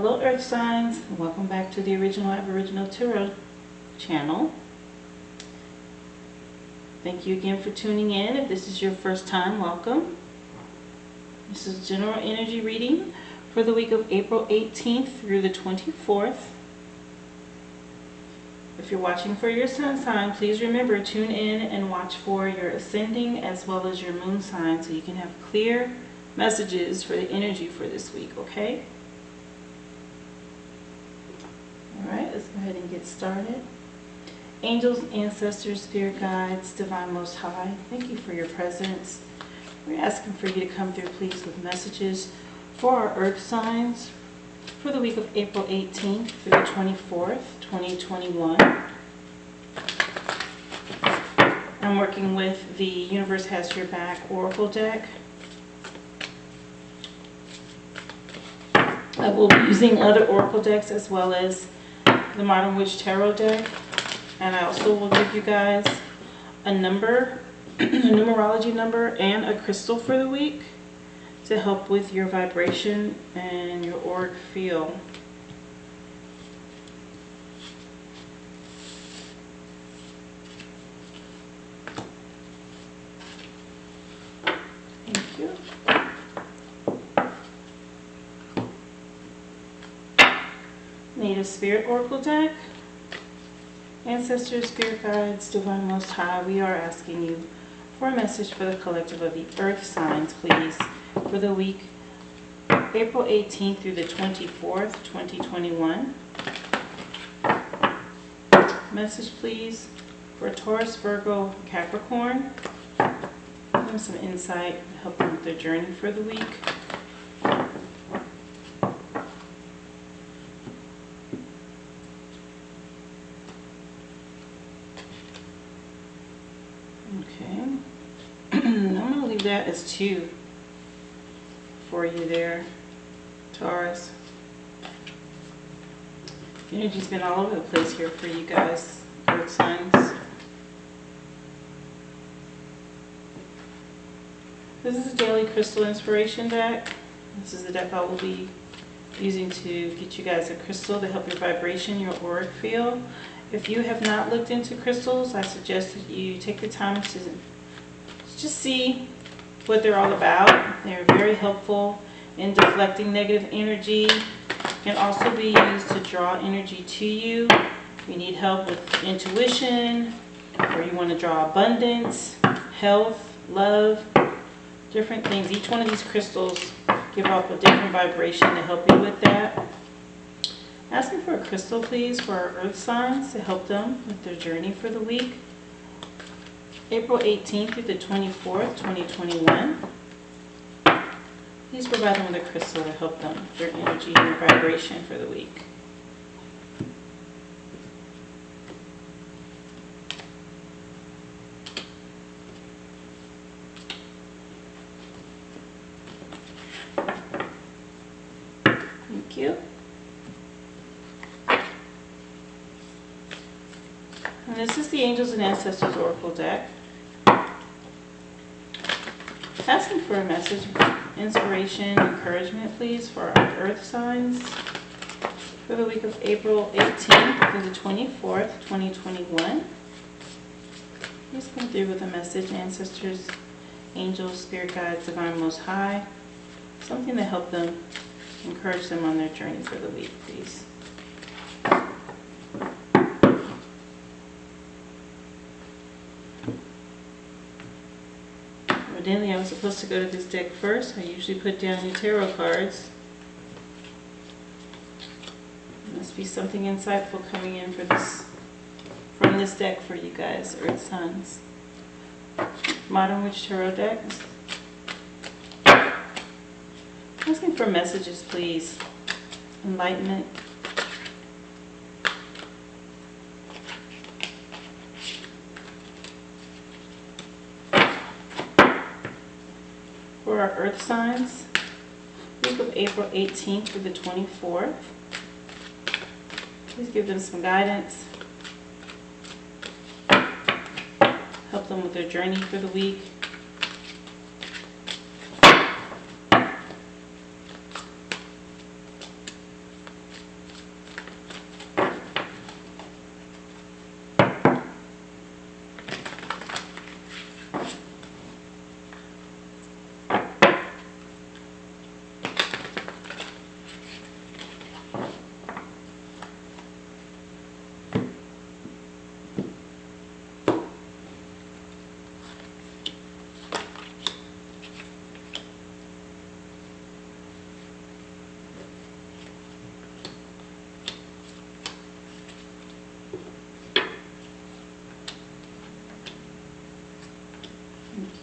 Hello Earth signs, and welcome back to the original Aboriginal Tarot channel. Thank you again for tuning in. If this is your first time, welcome. This is general energy reading for the week of April 18th through the 24th. If you're watching for your sun sign, please remember, tune in and watch for your ascending as well as your moon sign so you can have clear messages for the energy for this week, okay? Alright, let's go ahead and get started. Angels, ancestors, spirit guides, divine most high, thank you for your presence. We're asking for you to come through, please, with messages for our earth signs for the week of April 18th through the 24th, 2021. I'm working with the Universe Has Your Back Oracle deck. I will be using other Oracle decks as well as the Modern Witch Tarot deck, and I also will give you guys a number, a numerology number, and a crystal for the week to help with your vibration and your auric field. Thank you. Native Spirit Oracle deck. Ancestors, spirit guides, divine most high, we are asking you for a message for the collective of the earth signs, please, for the week April 18th through the 24th, 2021. Message, please, for Taurus, Virgo, Capricorn. Give them some insight, help them with their journey for the week. Okay, I'm going to leave that as 2 for you there, Taurus. Energy's been all over the place here for you guys, earth signs. This is a daily crystal inspiration deck. This is the deck I will be using to get you guys a crystal to help your vibration, your auric field. If you have not looked into crystals, I suggest that you take the time to just see what they're all about. They're very helpful in deflecting negative energy. Can also be used to draw energy to you. If you need help with intuition, or you want to draw abundance, health, love, different things. Each one of these crystals give off a different vibration to help you with that. Asking for a crystal, please, for our earth signs to help them with their journey for the week. April 18th through the 24th, 2021. Please provide them with a crystal to help them with their energy and their vibration for the week. Thank you. And this is the Angels and Ancestors Oracle deck. Asking for a message, inspiration, encouragement, please, for our earth signs for the week of April 18th through the 24th, 2021. Please come through with a message, ancestors, angels, spirit guides, divine most high. Something to help them, encourage them on their journey for the week, please. Evidently, I was supposed to go to this deck first. I usually put down your tarot cards. There must be something insightful coming in for this, from this deck for you guys, earth signs. Modern Witch Tarot deck. Asking for messages, please. Enlightenment. For our earth signs, week of April 18th through the 24th. Please give them some guidance. Help them with their journey for the week.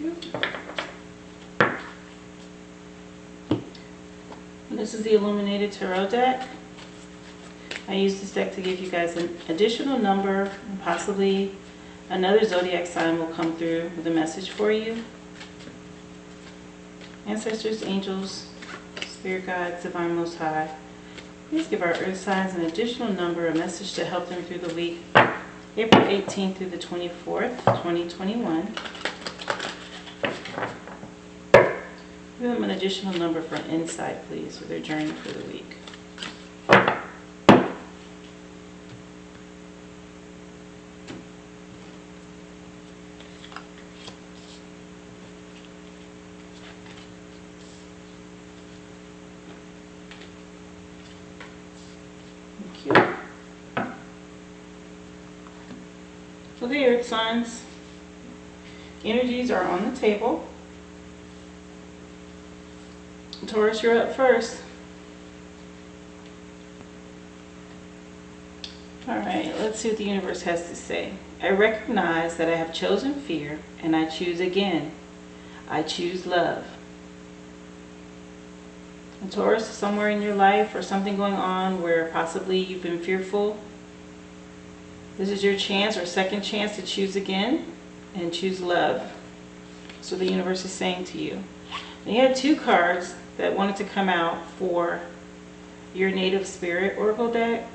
you. And this is the Illuminated Tarot deck. I use this deck to give you guys an additional number, and possibly another zodiac sign will come through with a message for you. Ancestors, angels, spirit guides, divine most high, please give our earth signs an additional number, a message to help them through the week, April 18th through the 24th, 2021. Give them an additional number for insight, please, for their journey for the week. Thank you. Okay, earth signs. Energies are on the table. Taurus, you're up first. All right, let's see what the universe has to say. I recognize that I have chosen fear, and I choose again. I choose love. And Taurus, somewhere in your life or something going on where possibly you've been fearful, this is your chance or second chance to choose again and choose love. So the universe is saying to you. And you had two cards that wanted to come out for your native spirit oracle deck,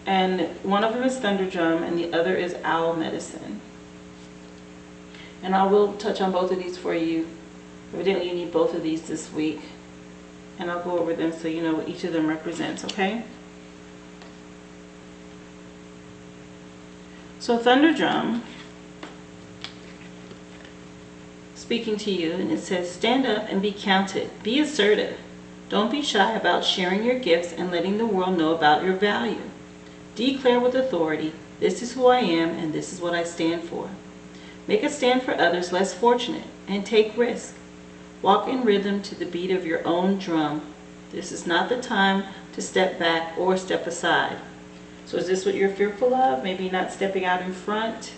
and one of them is thunder drum and the other is owl medicine. And I will touch on both of these for you. Evidently you need both of these this week, and I'll go over them so you know what each of them represents. Okay, so thunder drum speaking to you, and it says, stand up and be counted. Be assertive. Don't be shy about sharing your gifts and letting the world know about your value. Declare with authority, this is who I am and this is what I stand for. Make a stand for others less fortunate and take risk. Walk in rhythm to the beat of your own drum. This is not the time to step back or step aside. So is this what you're fearful of? Maybe not stepping out in front?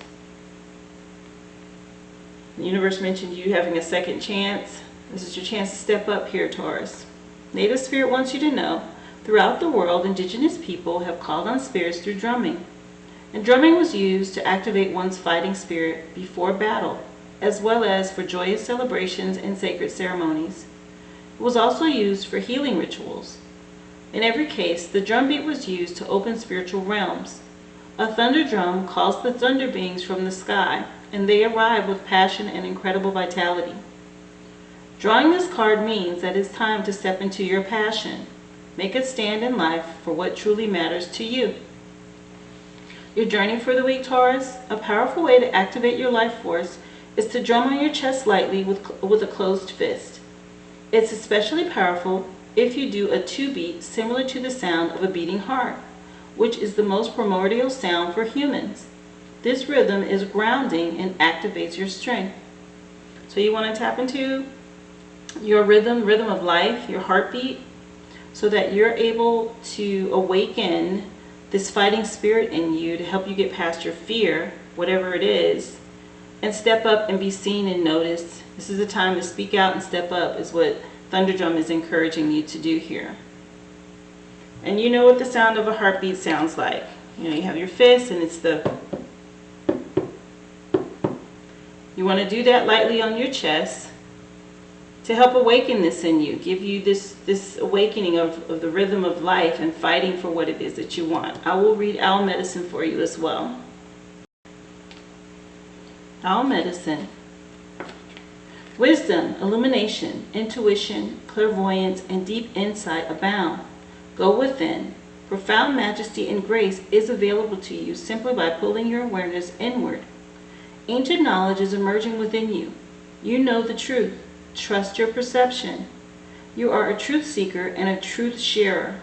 The universe mentioned you having a second chance. This is your chance to step up here, Taurus. Native Spirit wants you to know, throughout the world, indigenous people have called on spirits through drumming. And drumming was used to activate one's fighting spirit before battle, as well as for joyous celebrations and sacred ceremonies. It was also used for healing rituals. In every case, the drum beat was used to open spiritual realms. A thunder drum calls the thunder beings from the sky, and they arrive with passion and incredible vitality. Drawing this card means that it's time to step into your passion. Make a stand in life for what truly matters to you. Your journey for the week, Taurus, a powerful way to activate your life force is to drum on your chest lightly with a closed fist. It's especially powerful if you do a two beat similar to the sound of a beating heart, which is the most primordial sound for humans. This rhythm is grounding and activates your strength. So you want to tap into your rhythm of life, your heartbeat, so that you're able to awaken this fighting spirit in you to help you get past your fear, whatever it is, and step up and be seen and noticed. This is the time to speak out and step up, is what Thunder Drum is encouraging you to do here. And you know what the sound of a heartbeat sounds like. You know, you have your fist and it's the... You want to do that lightly on your chest to help awaken this in you, give you this awakening of the rhythm of life and fighting for what it is that you want. I will read Owl Medicine for you as well. Owl Medicine. Wisdom, illumination, intuition, clairvoyance, and deep insight abound. Go within. Profound majesty and grace is available to you simply by pulling your awareness inward. Ancient knowledge is emerging within you. You know the truth. Trust your perception. You are a truth seeker and a truth sharer.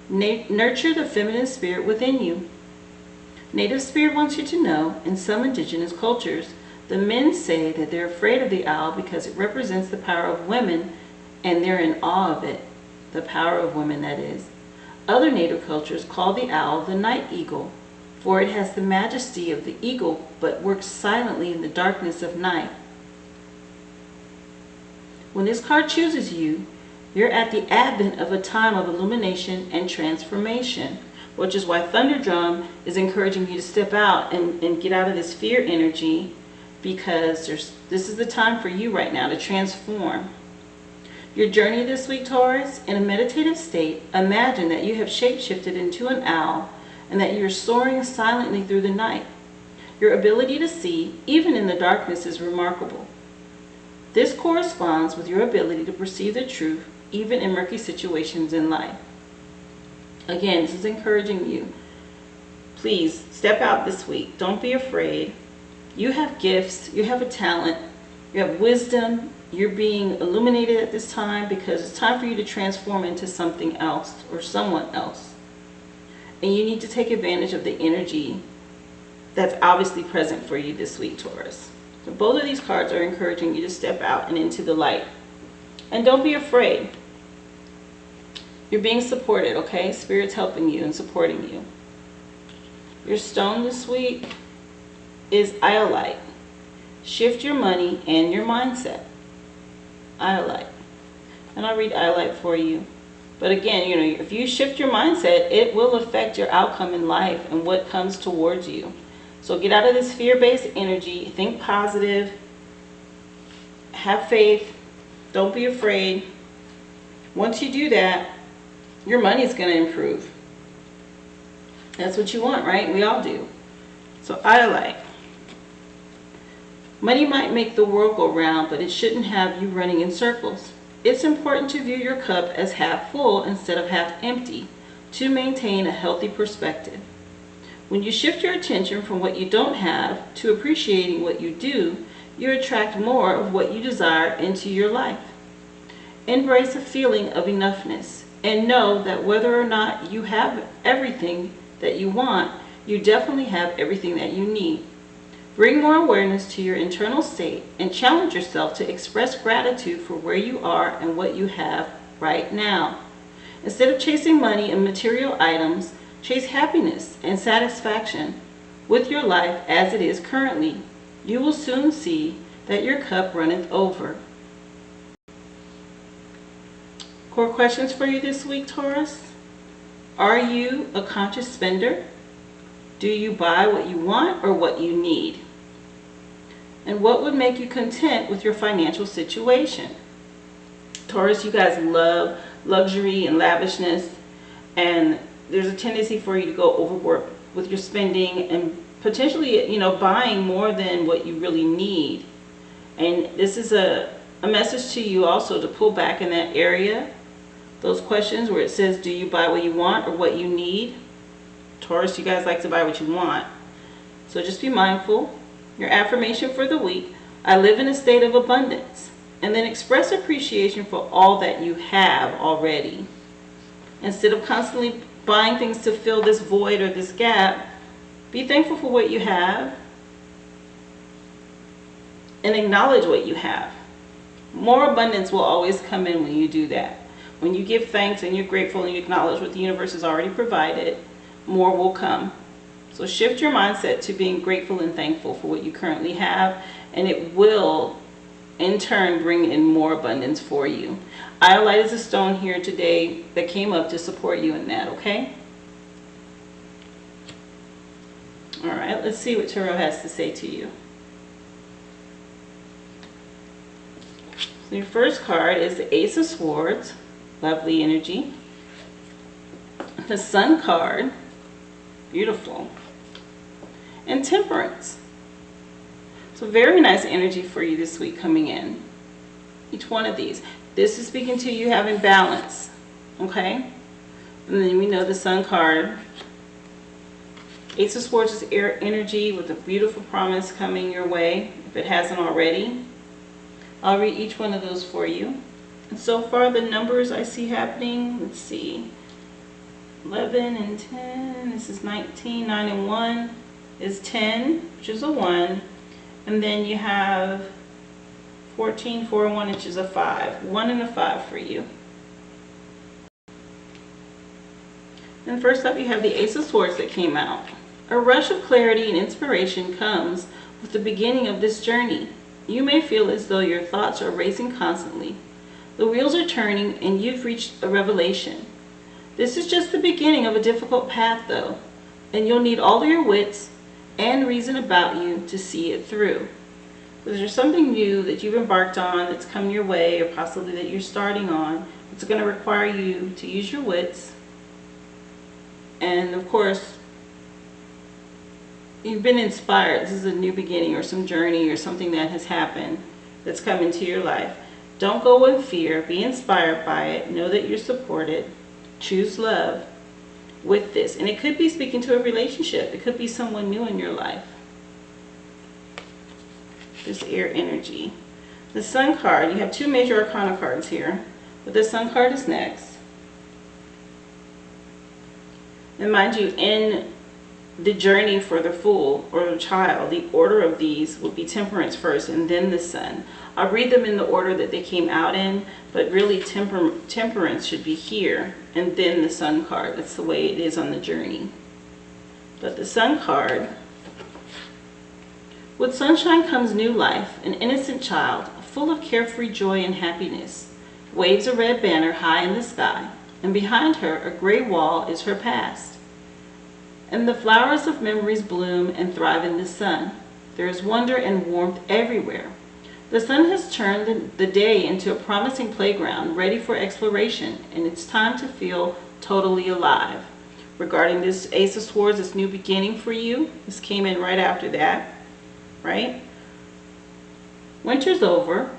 Nurture the feminine spirit within you. Native Spirit wants you to know, in some indigenous cultures, the men say that they're afraid of the owl because it represents the power of women and they're in awe of it. The power of women, that is. Other native cultures call the owl the night eagle, for it has the majesty of the eagle but works silently in the darkness of night. When this card chooses you, you're at the advent of a time of illumination and transformation, which is why Thunderdrum is encouraging you to step out and get out of this fear energy, because this is the time for you right now to transform. Your journey this week, Taurus, in a meditative state, imagine that you have shapeshifted into an owl and that you're soaring silently through the night. Your ability to see, even in the darkness, is remarkable. This corresponds with your ability to perceive the truth, even in murky situations in life. Again, this is encouraging you. Please step out this week. Don't be afraid. You have gifts. You have a talent. You have wisdom. You're being illuminated at this time because it's time for you to transform into something else or someone else. And you need to take advantage of the energy that's obviously present for you this week, Taurus. So both of these cards are encouraging you to step out and into the light. And don't be afraid. You're being supported, okay? Spirit's helping you and supporting you. Your stone this week is iolite. Shift your money and your mindset. Iolite. And I'll read iolite for you. But again, if you shift your mindset, it will affect your outcome in life and what comes towards you. So get out of this fear-based energy. Think positive. Have faith. Don't be afraid. Once you do that, your money is going to improve. That's what you want, right? We all do. So iolite. Money might make the world go round, but it shouldn't have you running in circles. It's important to view your cup as half full instead of half empty to maintain a healthy perspective. When you shift your attention from what you don't have to appreciating what you do, you attract more of what you desire into your life. Embrace a feeling of enoughness and know that whether or not you have everything that you want, you definitely have everything that you need. Bring more awareness to your internal state and challenge yourself to express gratitude for where you are and what you have right now. Instead of chasing money and material items, chase happiness and satisfaction with your life as it is currently. You will soon see that your cup runneth over. Core questions for you this week, Taurus. Are you a conscious spender? Do you buy what you want or what you need? And what would make you content with your financial situation? Taurus, you guys love luxury and lavishness, and there's a tendency for you to go overboard with your spending and potentially, buying more than what you really need. And this is a message to you also to pull back in that area. Those questions where it says, do you buy what you want or what you need? Taurus, you guys like to buy what you want. So just be mindful. Your affirmation for the week: I live in a state of abundance. And then express appreciation for all that you have already. Instead of constantly buying things to fill this void or this gap, be thankful for what you have and acknowledge what you have. More abundance will always come in when you do that. When you give thanks and you're grateful and you acknowledge what the universe has already provided, more will come. So shift your mindset to being grateful and thankful for what you currently have, and it will in turn bring in more abundance for you. Iolite is a stone here today that came up to support you in that, okay? All right, let's see what Tarot has to say to you. So your first card is the Ace of Swords, lovely energy. The Sun card, beautiful. And Temperance. So very nice energy for you this week coming in. Each one of these. This is speaking to you having balance. Okay? And then we know the Sun card. Ace of Swords is air energy with a beautiful promise coming your way, if it hasn't already. I'll read each one of those for you. And so far the numbers I see happening, let's see. 11 and 10, this is 19, 9 and 1 is 10, which is a 1. And then you have 14, 4 and 1, which is a 5. 1 and a 5 for you. And first up you have the Ace of Swords that came out. A rush of clarity and inspiration comes with the beginning of this journey. you may feel as though your thoughts are racing constantly. The wheels are turning and you've reached a revelation. This is just the beginning of a difficult path though, and you'll need all of your wits and reason about you to see it through. Is there something new that you've embarked on that's come your way, or possibly that you're starting on? It's going to require you to use your wits. And of course, you've been inspired. This is a new beginning or some journey or something that has happened that's come into your life. Don't go in fear. Be inspired by it. Know that you're supported. Choose love with this. And it could be speaking to a relationship. It could be someone new in your life. This air energy. The Sun card, you have two major arcana cards here, but the Sun card is next. And mind you, in the journey for the Fool or the Child, the order of these would be Temperance first and then the Sun. I'll read them in the order that they came out in, but really Temperance should be here and then the Sun card. That's the way it is on the journey. But the Sun card, with sunshine comes new life, an innocent child, full of carefree joy and happiness, waves a red banner high in the sky, and behind her a gray wall is her past. And the flowers of memories bloom and thrive in the sun. There is wonder and warmth everywhere. The sun has turned the day into a promising playground, ready for exploration, and it's time to feel totally alive. Regarding this Ace of Swords, this new beginning for you, this came in right after that. Right? Winter's over.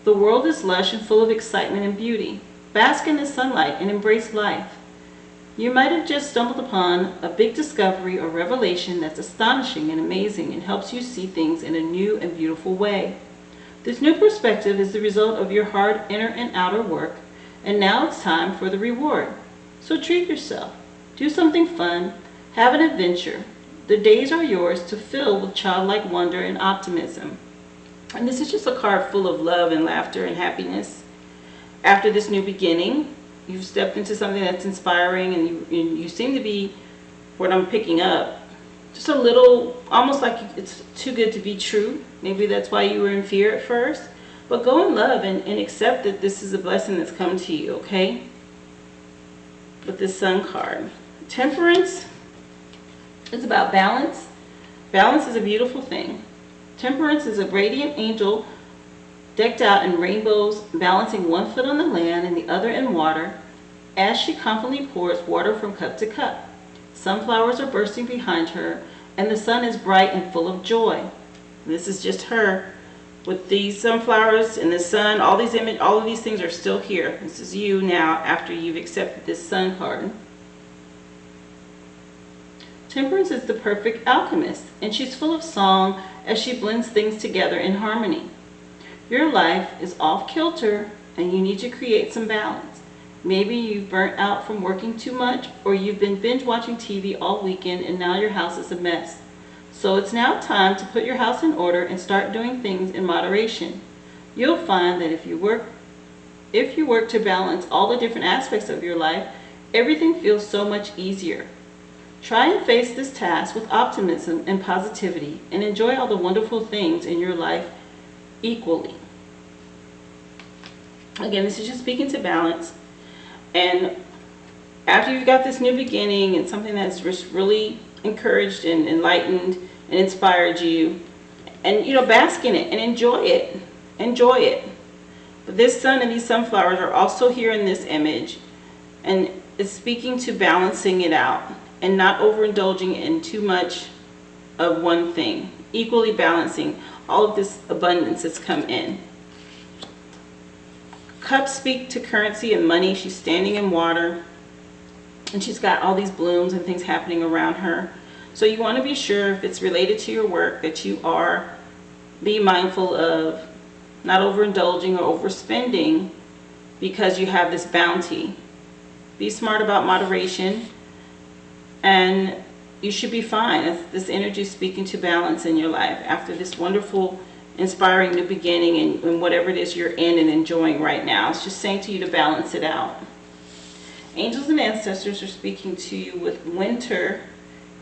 The world is lush and full of excitement and beauty. Bask in the sunlight and embrace life. You might have just stumbled upon a big discovery or revelation that's astonishing and amazing and helps you see things in a new and beautiful way. This new perspective is the result of your hard inner and outer work, and now it's time for the reward. So treat yourself. Do something fun. Have an adventure. The days are yours to fill with childlike wonder and optimism. And this is just a card full of love and laughter and happiness. After this new beginning, you've stepped into something that's inspiring, and you seem to be, what I'm picking up, just a little, almost like it's too good to be true. Maybe that's why you were in fear at first. But go in love and accept that this is a blessing that's come to you, okay? With this Sun card. Temperance. It's about balance. Balance is a beautiful thing. Temperance is a radiant angel decked out in rainbows, balancing one foot on the land and the other in water, as she confidently pours water from cup to cup. Sunflowers are bursting behind her, and the sun is bright and full of joy. This is just her with these sunflowers and the sun. All of these things are still here. This is you now after you've accepted this Sun card. Temperance is the perfect alchemist, and she's full of song as she blends things together in harmony. Your life is off kilter, and you need to create some balance. Maybe you've burnt out from working too much, or you've been binge watching TV all weekend and now your house is a mess. So it's now time to put your house in order and start doing things in moderation. You'll find that if you work to balance all the different aspects of your life, everything feels so much easier. Try and face this task with optimism and positivity, and enjoy all the wonderful things in your life equally. Again, this is just speaking to balance. And after you've got this new beginning and something that's really encouraged and enlightened and inspired you, and bask in it and enjoy it. Enjoy it. But this sun and these sunflowers are also here in this image, and it's speaking to balancing it out and not overindulging in too much of one thing. Equally balancing all of this abundance that's come in. Cups speak to currency and money. She's standing in water, and she's got all these blooms and things happening around her. So you want to be sure, if it's related to your work, that you are being mindful of not overindulging or overspending because you have this bounty. Be smart about moderation, and you should be fine. This energy is speaking to balance in your life after this wonderful, inspiring new beginning and whatever it is you're in and enjoying right now. It's just saying to you to balance it out. Angels and ancestors are speaking to you with winter.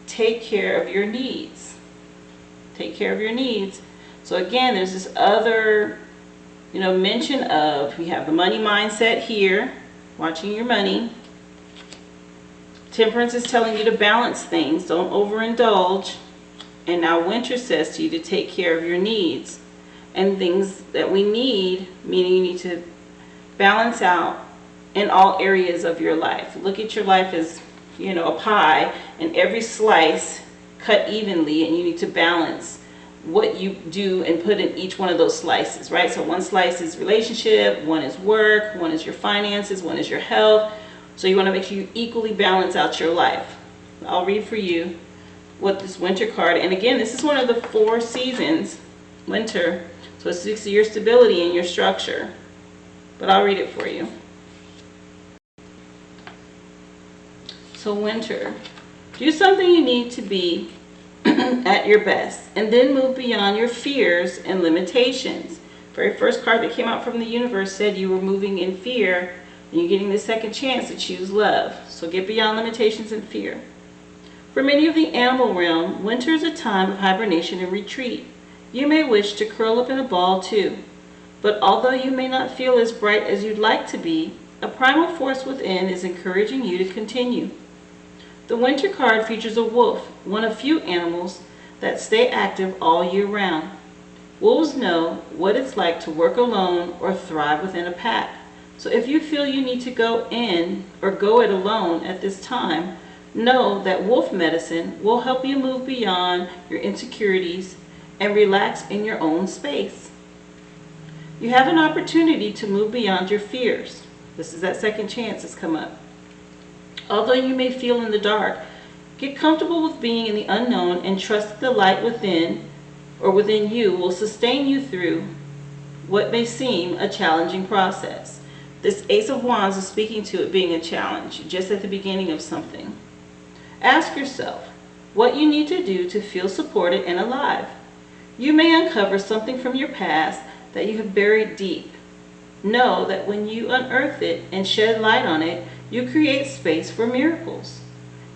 Take care of your needs. Take care of your needs. So again, there's this other, mention of, we have the money mindset here, watching your money. Temperance is telling you to balance things, don't overindulge. And now Winter says to you to take care of your needs. And things that we need, meaning you need to balance out in all areas of your life. Look at your life as, a pie, and every slice cut evenly, and you need to balance what you do and put in each one of those slices, right? So one slice is relationship, one is work, one is your finances, one is your health. So you want to make sure you equally balance out your life. I'll read for you what this Winter card, and again, this is one of the 4 seasons, Winter, so it speaks to your stability and your structure. But I'll read it for you. So Winter, do something you need to be at your best, and then move beyond your fears and limitations. Very first card that came out from the universe said you were moving in fear, and you're getting the second chance to choose love. So get beyond limitations and fear. For many of the animal realm, winter is a time of hibernation and retreat. You may wish to curl up in a ball too, but although you may not feel as bright as you'd like to be, a primal force within is encouraging you to continue. The Winter card features a wolf, one of few animals that stay active all year round. Wolves know what it's like to work alone or thrive within a pack. So if you feel you need to go in or go it alone at this time, know that wolf medicine will help you move beyond your insecurities and relax in your own space. You have an opportunity to move beyond your fears. This is that second chance that's come up. Although you may feel in the dark, get comfortable with being in the unknown and trust that the light within or within you will sustain you through what may seem a challenging process. This Ace of Wands is speaking to it being a challenge, just at the beginning of something. Ask yourself what you need to do to feel supported and alive. You may uncover something from your past that you have buried deep. Know that when you unearth it and shed light on it, you create space for miracles.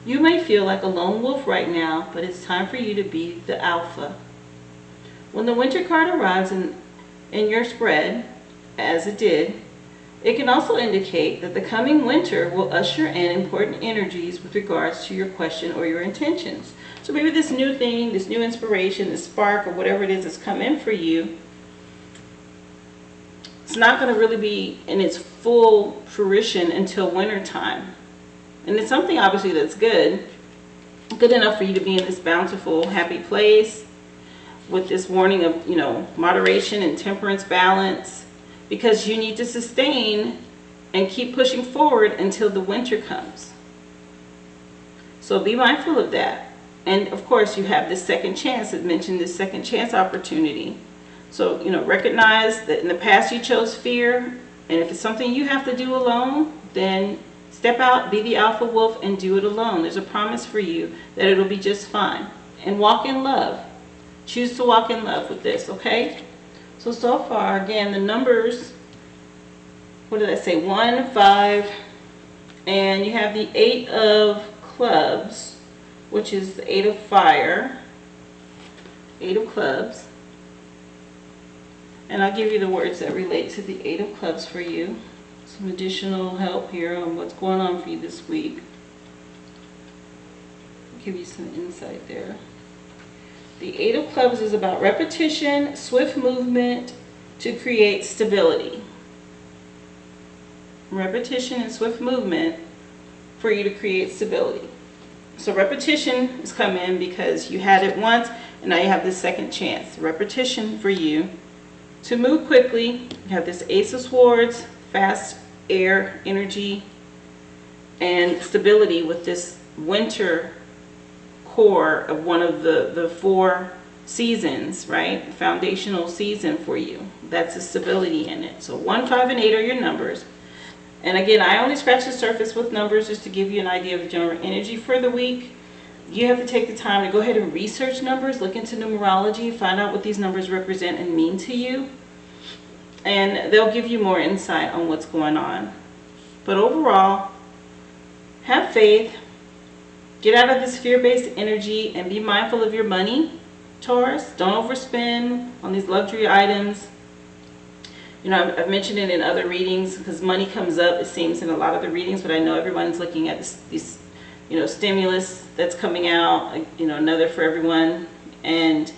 You may feel like a lone wolf right now, but it's time for you to be the alpha. When the Winter card arrives in your spread, as it did, it can also indicate that the coming winter will usher in important energies with regards to your question or your intentions. So maybe this new thing, this new inspiration, this spark, or whatever it is that's come in for you, it's not going to really be in its full fruition until winter time. And it's something obviously that's good enough for you to be in this bountiful, happy place with this warning of, moderation and temperance balance, because you need to sustain and keep pushing forward until the winter comes. So be mindful of that. And of course, you have this second chance. It mentioned this second chance opportunity. So, recognize that in the past you chose fear, and if it's something you have to do alone, then step out, be the alpha wolf, and do it alone. There's a promise for you that it'll be just fine. And walk in love. Choose to walk in love with this, okay? So far, again, the numbers, what did I say? 1, 5, and you have the 8 of clubs, which is the 8 of fire, 8 of clubs. And I'll give you the words that relate to the 8 of clubs for you. Some additional help here on what's going on for you this week. I'll give you some insight there. The 8 of clubs is about repetition, swift movement to create stability. Repetition and swift movement for you to create stability. So repetition is come in because you had it once and now you have this second chance. Repetition for you to move quickly. You have this Ace of Swords, fast air energy, and stability with this winter core of one of the 4 seasons, right? Foundational season for you. That's the stability in it. So 1, 5, and 8 are your numbers. And again, I only scratch the surface with numbers just to give you an idea of the general energy for the week. You have to take the time to go ahead and research numbers, look into numerology, find out what these numbers represent and mean to you. And they'll give you more insight on what's going on. But overall, have faith. Get out of this fear-based energy and be mindful of your money. Taurus, don't overspend on these luxury items. You know, I've mentioned it in other readings because money comes up, it seems, in a lot of the readings, but I know everyone's looking at this, you know, stimulus that's coming out, you know, another for everyone. And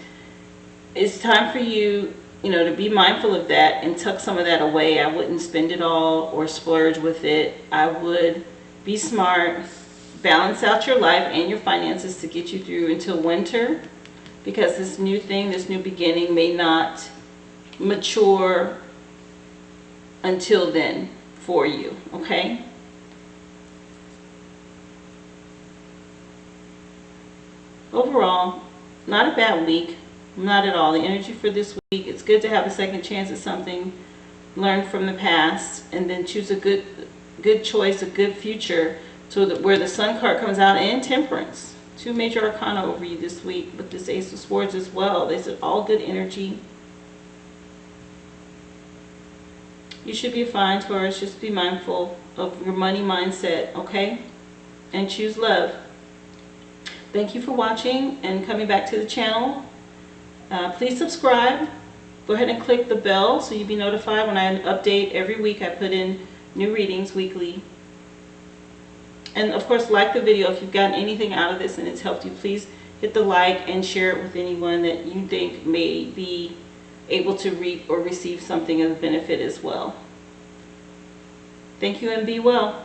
it's time for you, you know, to be mindful of that and tuck some of that away. I wouldn't spend it all or splurge with it. I would be smart, balance out your life and your finances to get you through until winter, because this new thing, this new beginning may not mature until then for you, okay? Overall, not a bad week, not at all. The energy for this week, it's good to have a second chance at something, learn from the past, and then choose a good choice, a good future, so that where the Sun card comes out, and Temperance. Two major arcana over you this week, with this Ace of Swords as well. They said all good energy. You should be fine, Taurus. Just be mindful of your money mindset, okay? And choose love. Thank you for watching and coming back to the channel. Please subscribe. Go ahead and click the bell so you'll be notified when I update every week. I put in new readings weekly. And of course, like the video if you've gotten anything out of this and it's helped you. Please hit the like and share it with anyone that you think may be able to reap or receive something of benefit as well. Thank you and be well.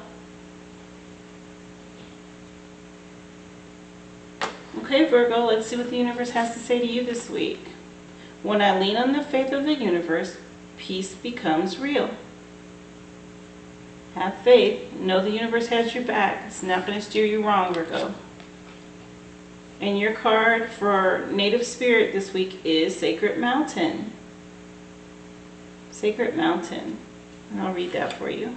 Okay, Virgo, let's see what the universe has to say to you this week. When I lean on the faith of the universe, peace becomes real. Have faith. Know the universe has your back. It's not going to steer you wrong, Virgo. And your card for native spirit this week is Sacred Mountain. Sacred Mountain. And I'll read that for you.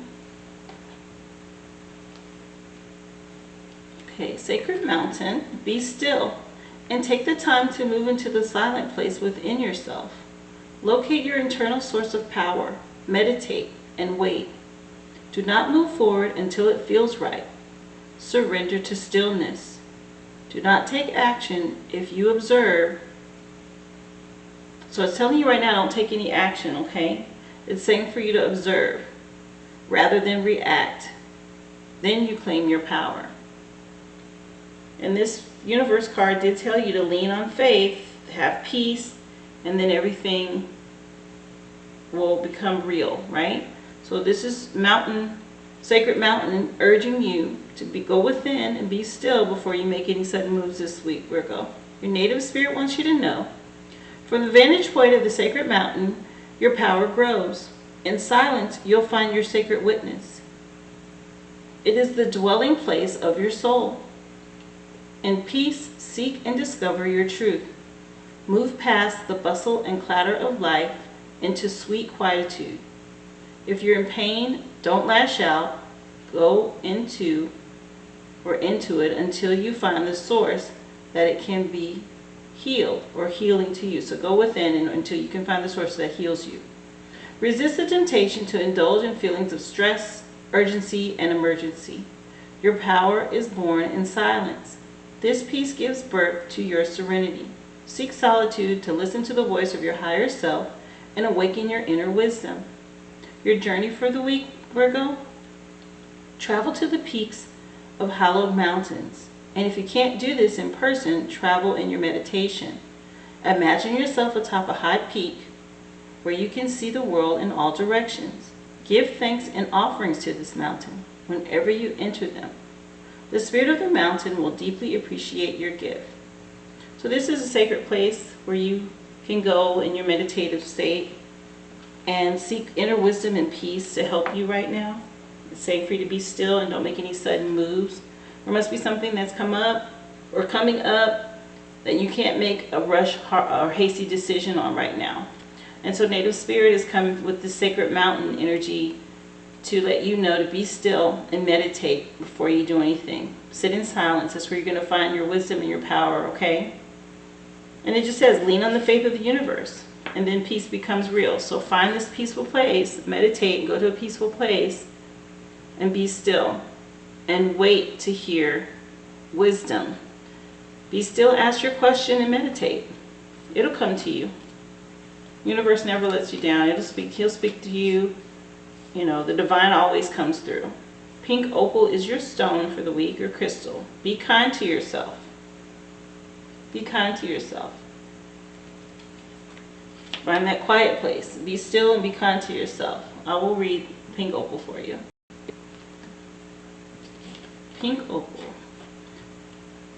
Okay, Sacred Mountain, be still and take the time to move into the silent place within yourself. Locate your internal source of power. Meditate and wait. Do not move forward until it feels right. Surrender to stillness. Do not take action if you observe. So it's telling you right now, don't take any action, okay? It's saying for you to observe rather than react. Then you claim your power. And this universe card did tell you to lean on faith, have peace, and then everything will become real, right? So this is Mountain, Sacred Mountain, urging you to go within and be still before you make any sudden moves this week, Virgo. Your native spirit wants you to know. From the vantage point of the Sacred Mountain, your power grows. In silence, you'll find your sacred witness. It is the dwelling place of your soul. In peace, seek and discover your truth. Move past the bustle and clatter of life into sweet quietude. If you're in pain, don't lash out. Go into it until you find the source that it can be healed or healing to you. So go within until you can find the source that heals you. Resist the temptation to indulge in feelings of stress, urgency, and emergency. Your power is born in silence. This peace gives birth to your serenity. Seek solitude to listen to the voice of your higher self and awaken your inner wisdom. Your journey for the week, Virgo? Travel to the peaks of hallowed mountains. And if you can't do this in person, travel in your meditation. Imagine yourself atop a high peak where you can see the world in all directions. Give thanks and offerings to this mountain whenever you enter them. The spirit of the mountain will deeply appreciate your gift. So this is a sacred place where you can go in your meditative state and seek inner wisdom and peace to help you right now. It's safe for you to be still and don't make any sudden moves. There must be something that's come up or coming up that you can't make a rush or hasty decision on right now. And so native spirit is coming with the Sacred Mountain energy to let you know to be still and meditate before you do anything. Sit in silence. That's where you're going to find your wisdom and your power, okay? And it just says, lean on the faith of the universe, and then peace becomes real. So find this peaceful place, meditate, and go to a peaceful place, and be still, and wait to hear wisdom. Be still, ask your question, and meditate. It'll come to you. Universe never lets you down. He'll speak to you. You know, the divine always comes through. Pink opal is your stone for the week, or crystal. Be kind to yourself. Be kind to yourself. Find that quiet place. Be still and be kind to yourself. I will read pink opal for you. Pink opal.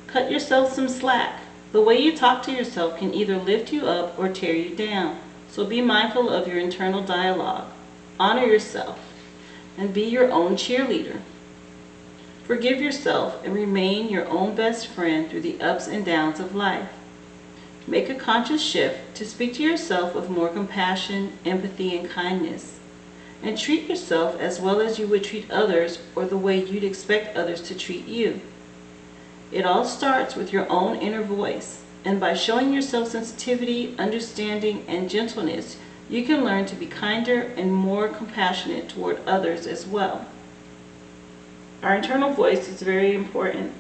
Cut yourself some slack. The way you talk to yourself can either lift you up or tear you down. So be mindful of your internal dialogue. Honor yourself and be your own cheerleader. Forgive yourself and remain your own best friend through the ups and downs of life. Make a conscious shift to speak to yourself with more compassion, empathy, and kindness. And treat yourself as well as you would treat others, or the way you'd expect others to treat you. It all starts with your own inner voice, and by showing yourself sensitivity, understanding, and gentleness, you can learn to be kinder and more compassionate toward others as well. Our internal voice is very important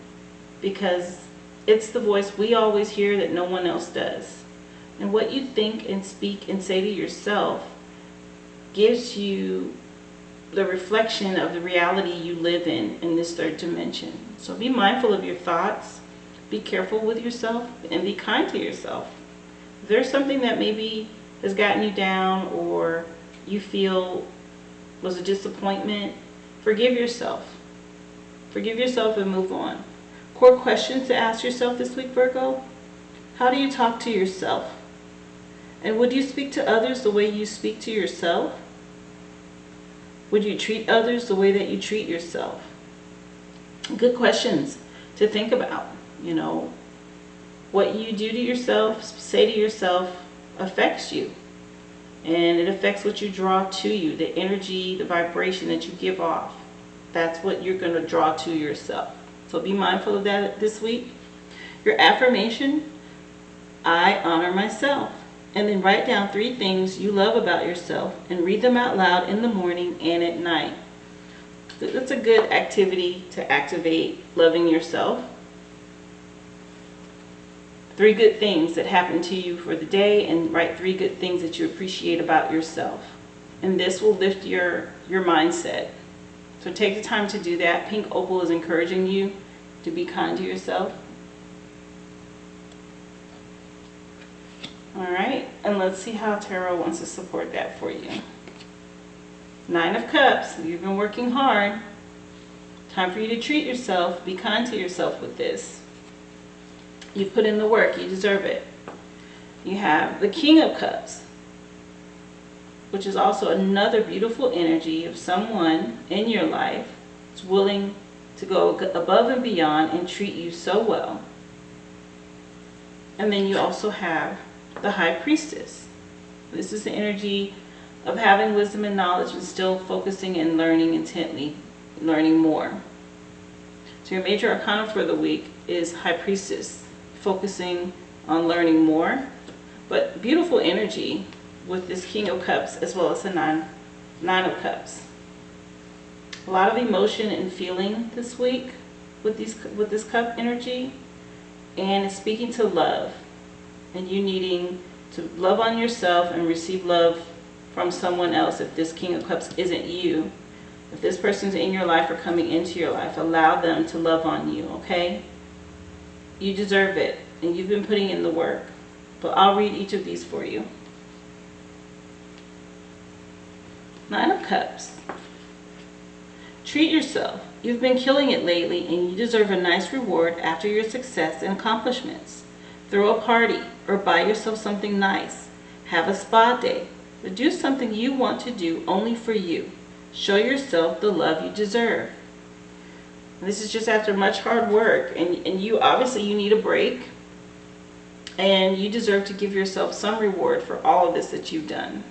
because it's the voice we always hear that no one else does. And what you think and speak and say to yourself gives you the reflection of the reality you live in this third dimension. So be mindful of your thoughts, be careful with yourself, and be kind to yourself. If there's something that maybe has gotten you down or you feel was a disappointment, forgive yourself. Forgive yourself and move on. Core questions to ask yourself this week, Virgo. How do you talk to yourself? And would you speak to others the way you speak to yourself? Would you treat others the way that you treat yourself? Good questions to think about. You know, what you do to yourself, say to yourself, affects you. And it affects what you draw to you, the energy, the vibration that you give off. That's what you're going to draw to yourself. So be mindful of that this week. Your affirmation, I honor myself. And then write down 3 things you love about yourself and read them out loud in the morning and at night. That's a good activity to activate loving yourself. 3 good things that happened to you for the day, and write 3 good things that you appreciate about yourself. And this will lift your mindset. So take the time to do that. Pink opal is encouraging you to be kind to yourself. All right, and let's see how Tarot wants to support that for you. 9 of Cups, you've been working hard. Time for you to treat yourself, be kind to yourself with this. You've put in the work, you deserve it. You have the King of Cups, which is also another beautiful energy of someone in your life that's willing to go above and beyond and treat you so well. And then you also have the High Priestess. This is the energy of having wisdom and knowledge and still focusing and learning intently, learning more. So your major arcana for the week is High Priestess, focusing on learning more. But beautiful energy with this King of Cups as well as the Nine of Cups. A lot of emotion and feeling this week with this cup energy, and it's speaking to love and you needing to love on yourself and receive love from someone else. If this King of Cups isn't you, if this person's in your life or coming into your life, allow them to love on you, okay? You deserve it and you've been putting in the work. But I'll read each of these for you. 9 of Cups. Treat yourself. You've been killing it lately and you deserve a nice reward after your success and accomplishments. Throw a party or buy yourself something nice. Have a spa day. Or do something you want to do only for you. Show yourself the love you deserve. This is just after much hard work, and you obviously you need a break, and you deserve to give yourself some reward for all of this that you've done.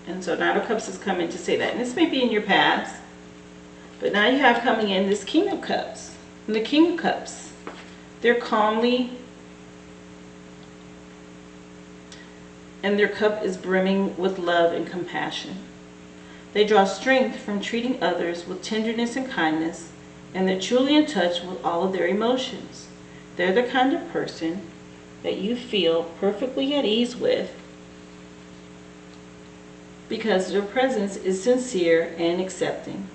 And so 9 of Cups is coming to say that. And this may be in your past, but now you have coming in this King of Cups. And the King of Cups, they're calmly, and their cup is brimming with love and compassion. They draw strength from treating others with tenderness and kindness, and they're truly in touch with all of their emotions. They're the kind of person that you feel perfectly at ease with, because their presence is sincere and accepting.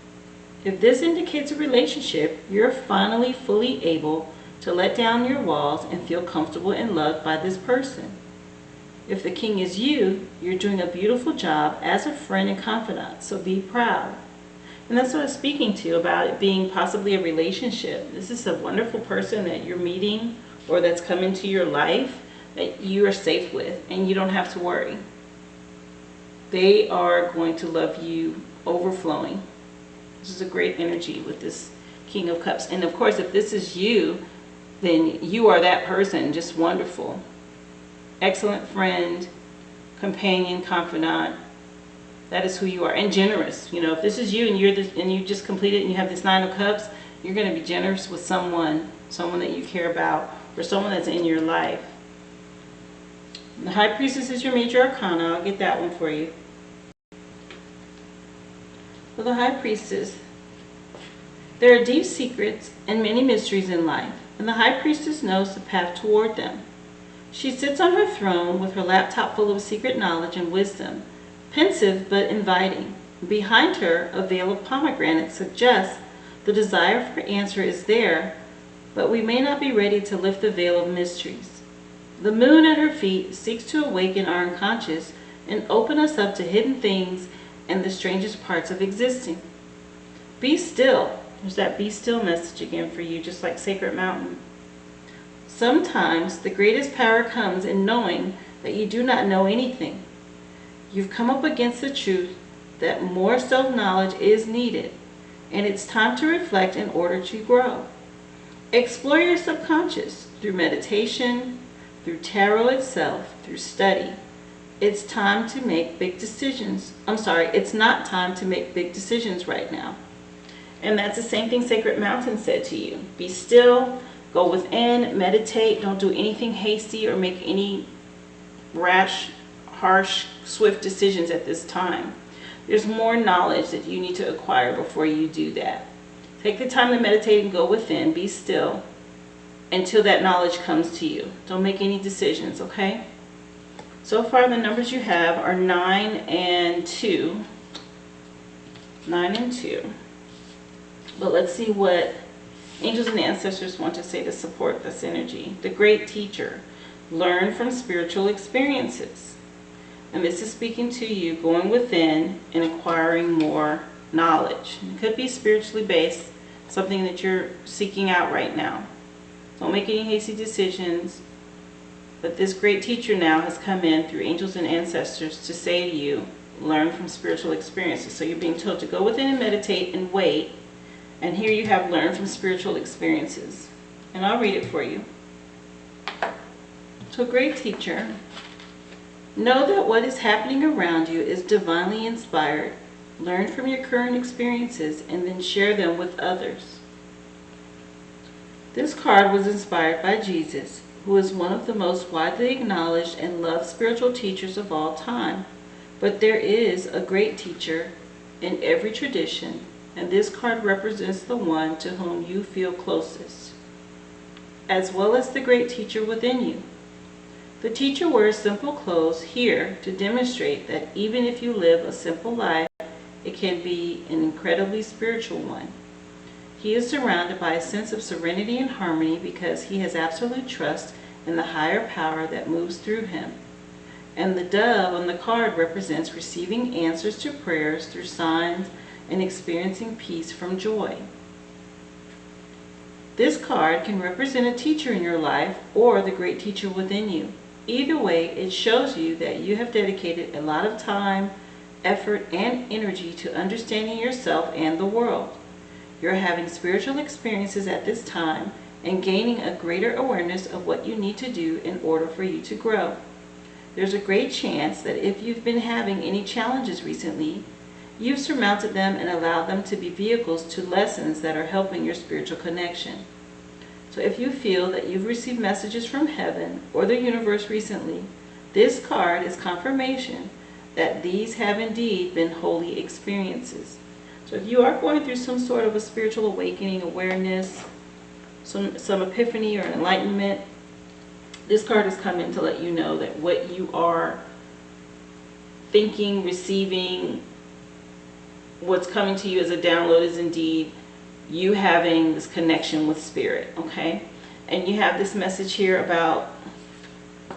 If this indicates a relationship, you're finally fully able to let down your walls and feel comfortable and loved by this person. If the king is you, you're doing a beautiful job as a friend and confidant, so be proud. And that's what I was speaking to about it being possibly a relationship. This is a wonderful person that you're meeting or that's come into your life that you are safe with, and you don't have to worry. They are going to love you overflowing. This is a great energy with this King of Cups. And of course, if this is you, then you are that person, just wonderful. Excellent friend, companion, confidant. That is who you are. And generous. You know, if this is you and you just completed and you have this Nine of Cups, you're going to be generous with someone that you care about, or someone that's in your life. The High Priestess is your major arcana. I'll get that one for you. For the High Priestess, there are deep secrets and many mysteries in life, and the High Priestess knows the path toward them. She sits on her throne with her laptop full of secret knowledge and wisdom, pensive but inviting. Behind her, a veil of pomegranate suggests the desire for answer is there, but we may not be ready to lift the veil of mysteries. The moon at her feet seeks to awaken our unconscious and open us up to hidden things and the strangest parts of existing. Be still. There's that be still message again for you, just like Sacred Mountain. Sometimes the greatest power comes in knowing that you do not know anything. You've come up against the truth that more self-knowledge is needed, and it's time to reflect in order to grow. Explore your subconscious through meditation, through tarot itself, through study. It's time to make big decisions. It's not time to make big decisions right now. And that's the same thing Sacred Mountain said to you. Be still, go within, meditate, don't do anything hasty or make any rash, harsh, swift decisions at this time. There's more knowledge that you need to acquire before you do that. Take the time to meditate and go within, be still, until that knowledge comes to you. Don't make any decisions, okay? So far the numbers you have are 9 and 2. 9 and 2. But let's see what angels and ancestors want to say to support this energy. The great teacher. Learn from spiritual experiences. And this is speaking to you going within and acquiring more knowledge. It could be spiritually based, something that you're seeking out right now. Don't make any hasty decisions. But this great teacher now has come in through angels and ancestors to say to you, learn from spiritual experiences. So you're being told to go within and meditate and wait. And here you have learn from spiritual experiences. And I'll read it for you. So great teacher, know that what is happening around you is divinely inspired. Learn from your current experiences and then share them with others. This card was inspired by Jesus, who is one of the most widely acknowledged and loved spiritual teachers of all time. But there is a great teacher in every tradition, and this card represents the one to whom you feel closest, as well as the great teacher within you. The teacher wears simple clothes here to demonstrate that even if you live a simple life, it can be an incredibly spiritual one. He is surrounded by a sense of serenity and harmony because he has absolute trust in the higher power that moves through him. And the dove on the card represents receiving answers to prayers through signs and experiencing peace from joy. This card can represent a teacher in your life or the great teacher within you. Either way, it shows you that you have dedicated a lot of time, effort, and energy to understanding yourself and the world. You're having spiritual experiences at this time and gaining a greater awareness of what you need to do in order for you to grow. There's a great chance that if you've been having any challenges recently, you've surmounted them and allowed them to be vehicles to lessons that are helping your spiritual connection. So if you feel that you've received messages from heaven or the universe recently, this card is confirmation that these have indeed been holy experiences. So if you are going through some sort of a spiritual awakening, awareness, some epiphany or enlightenment, This card is coming to let you know that what you are thinking, receiving, what's coming to you as a download is indeed you having this connection with spirit, okay? And you have this message here about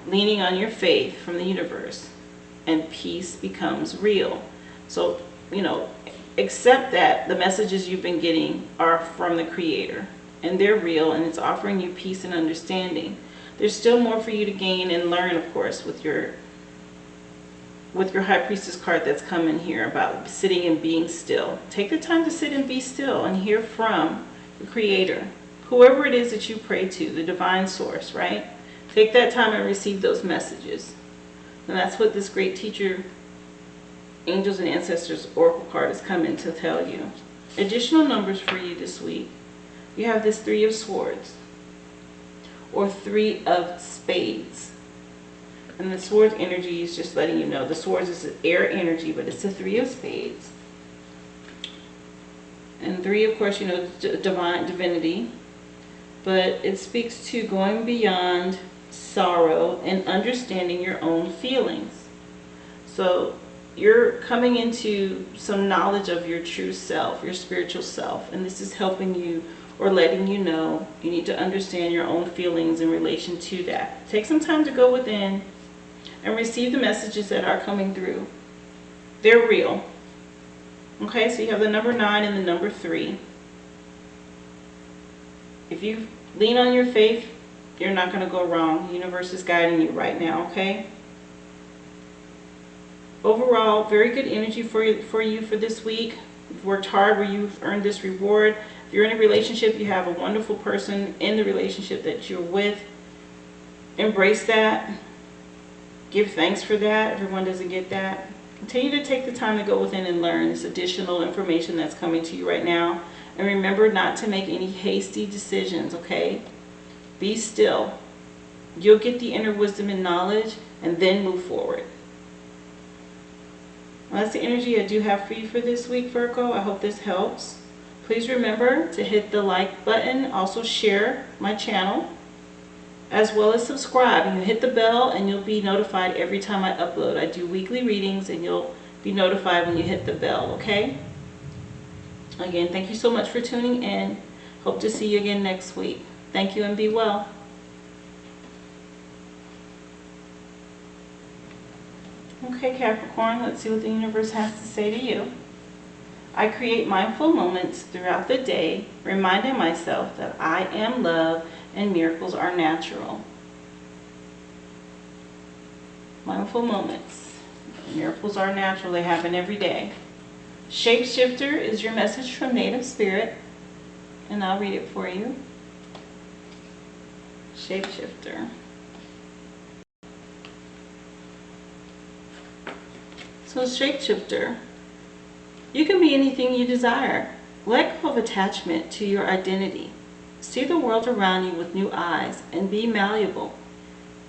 leaning on your faith from the universe, and peace becomes real. So, accept that the messages you've been getting are from the Creator, and they're real, and it's offering you peace and understanding. There's still more for you to gain and learn, of course, with your High Priestess card that's coming here about sitting and being still. Take the time to sit and be still and hear from the Creator, whoever it is that you pray to, the divine source, right? Take that time and receive those messages. And that's what this great teacher, Angels and Ancestors Oracle card is coming to tell you. Additional numbers for you this week. You have this 3 of Swords, or 3 of Spades. And the Swords energy is just letting you know. The Swords is air energy, but it's a 3 of Spades. And 3, of course, divinity. But it speaks to going beyond sorrow and understanding your own feelings. So you're coming into some knowledge of your true self, your spiritual self, and this is helping you or letting you know you need to understand your own feelings in relation to that. Take some time to go within and receive the messages that are coming through. They're real. Okay, so you have the number 9 and the number 3. If you lean on your faith, you're not going to go wrong. The universe is guiding you right now, okay? Overall, very good energy for you for this week. You've worked hard where you've earned this reward. If you're in a relationship, you have a wonderful person in the relationship that you're with. Embrace that. Give thanks for that. Everyone doesn't get that. Continue to take the time to go within and learn this additional information that's coming to you right now. And remember not to make any hasty decisions, okay? Be still. You'll get the inner wisdom and knowledge and then move forward. Well, that's the energy I do have for you for this week, Virgo. I hope this helps. Please remember to hit the like button. Also share my channel, as well as subscribe. And you hit the bell and you'll be notified every time I upload. I do weekly readings and you'll be notified when you hit the bell, okay? Again, thank you so much for tuning in. Hope to see you again next week. Thank you and be well. Okay, Capricorn, let's see what the universe has to say to you. I create mindful moments throughout the day, reminding myself that I am love and miracles are natural. Mindful moments. Miracles are natural. They happen every day. Shapeshifter is your message from Native Spirit, and I'll read it for you. Shapeshifter. So Shapeshifter, you can be anything you desire. Let go of attachment to your identity. See the world around you with new eyes and be malleable.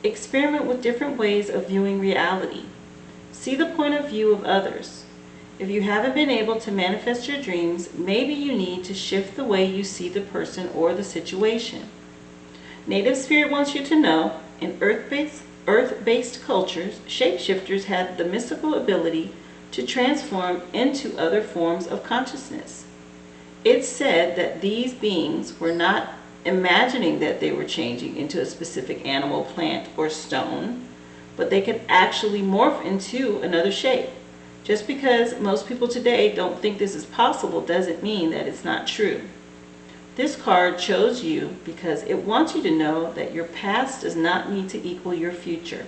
Experiment with different ways of viewing reality. See the point of view of others. If you haven't been able to manifest your dreams, maybe you need to shift the way you see the person or the situation. Native Spirit wants you to know, in Earth-based cultures, shapeshifters had the mystical ability to transform into other forms of consciousness. It's said that these beings were not imagining that they were changing into a specific animal, plant, or stone, but they could actually morph into another shape. Just because most people today don't think this is possible doesn't mean that it's not true. This card chose you because it wants you to know that your past does not need to equal your future.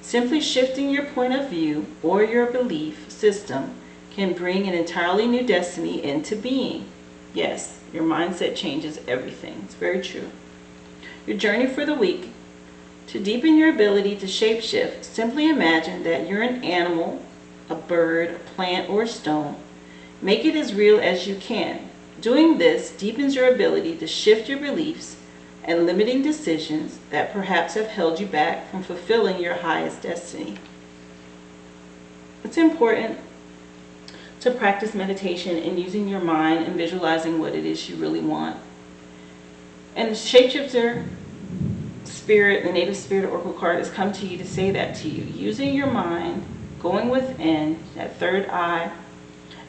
Simply shifting your point of view or your belief system can bring an entirely new destiny into being. Yes, your mindset changes everything. It's very true. Your journey for the week. To deepen your ability to shapeshift, simply imagine that you're an animal, a bird, a plant, or a stone. Make it as real as you can. Doing this deepens your ability to shift your beliefs and limiting decisions that perhaps have held you back from fulfilling your highest destiny. It's important to practice meditation and using your mind and visualizing what it is you really want. And the shapeshifter Spirit, the Native Spirit Oracle card, has come to you to say that to you. Using your mind, going within, that third eye,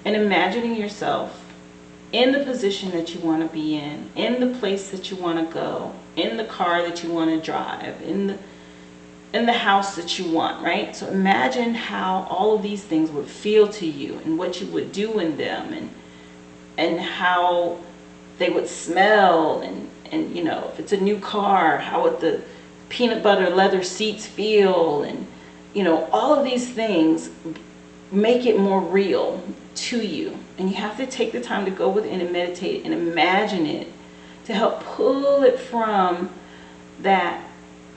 and imagining yourself in the position that you want to be in the place that you want to go, in the car that you want to drive, in the house that you want, right? So imagine how all of these things would feel to you and what you would do in them, and how they would smell, and you know, if it's a new car, how would the peanut butter leather seats feel, and you know, all of these things make it more real to you. And you have to take the time to go within and meditate and imagine it to help pull it from that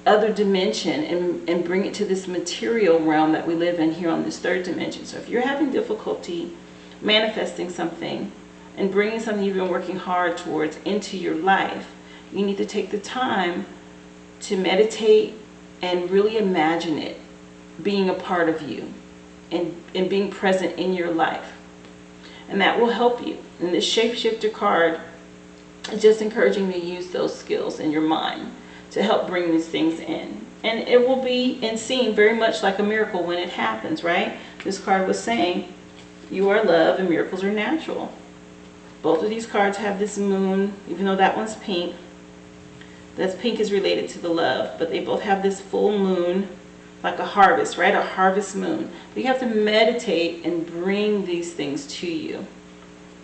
other dimension and bring it to this material realm that we live in here on this third dimension. So if you're having difficulty manifesting something and bringing something you've been working hard towards into your life, you need to take the time to meditate and really imagine it being a part of you and being present in your life. And that will help you. And this Shapeshifter card is just encouraging you to use those skills in your mind to help bring these things in. And it will be seen very much like a miracle when it happens, right? This card was saying, you are love and miracles are natural. Both of these cards have this moon, even though that one's pink. That's pink is related to the love, but they both have this full moon, like a harvest, right? A harvest moon. But you have to meditate and bring these things to you.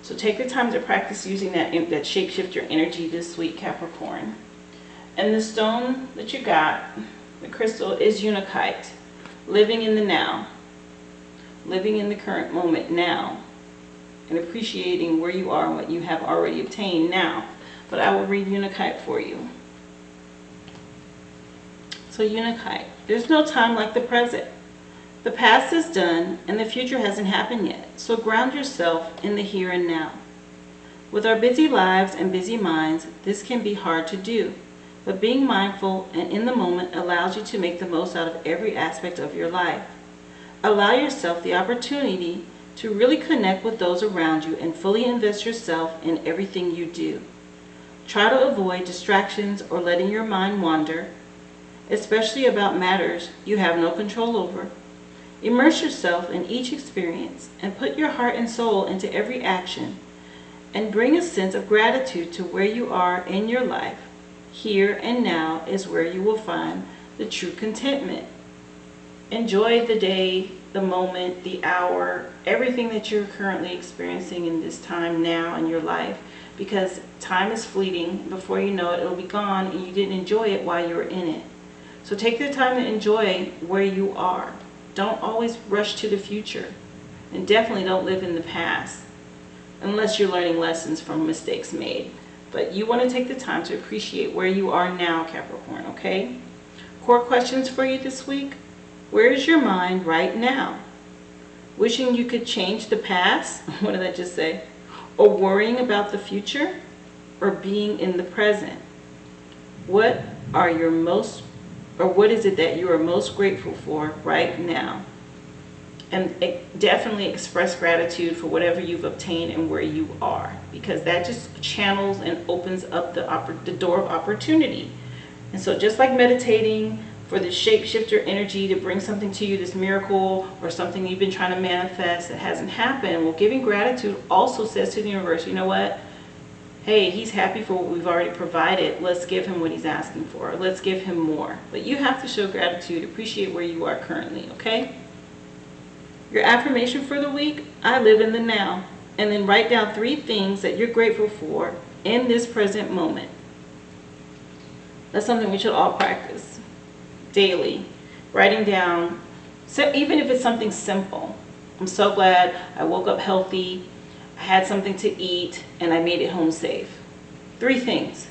So take the time to practice using that shapeshifter energy this week, Capricorn. And the stone that you got, the crystal, is Untitled. Living in the now. Living in the current moment now. And appreciating where you are and what you have already obtained now. But I will read Untitled for you. So Untitled. There's no time like the present. The past is done and the future hasn't happened yet. So ground yourself in the here and now. With our busy lives and busy minds, this can be hard to do. But being mindful and in the moment allows you to make the most out of every aspect of your life. Allow yourself the opportunity to really connect with those around you and fully invest yourself in everything you do. Try to avoid distractions or letting your mind wander, especially about matters you have no control over. Immerse yourself in each experience and put your heart and soul into every action, and bring a sense of gratitude to where you are in your life. Here and now is where you will find the true contentment. Enjoy the day, the moment, the hour, everything that you're currently experiencing in this time now in your life, because time is fleeting. Before you know it, it'll be gone, and you didn't enjoy it while you were in it. So take the time to enjoy where you are. Don't always rush to the future, and definitely don't live in the past unless you're learning lessons from mistakes made. But you want to take the time to appreciate where you are now, Capricorn, okay? Core questions for you this week. Where is your mind right now? Wishing you could change the past? What did I just say? Or worrying about the future? Or being in the present? What is it that you are most grateful for right now? And definitely express gratitude for whatever you've obtained and where you are, because that just channels and opens up the door of opportunity. And so just like meditating for the shapeshifter energy to bring something to you, this miracle or something you've been trying to manifest that hasn't happened, well, giving gratitude also says to the universe, you know what? Hey, he's happy for what we've already provided. Let's give him what he's asking for. Let's give him more. But you have to show gratitude, appreciate where you are currently, okay? Your affirmation for the week, I live in the now. And then write down 3 things that you're grateful for in this present moment. That's something we should all practice daily. Writing down, so even if it's something simple. I'm so glad I woke up healthy, I had something to eat, and I made it home safe. 3 things.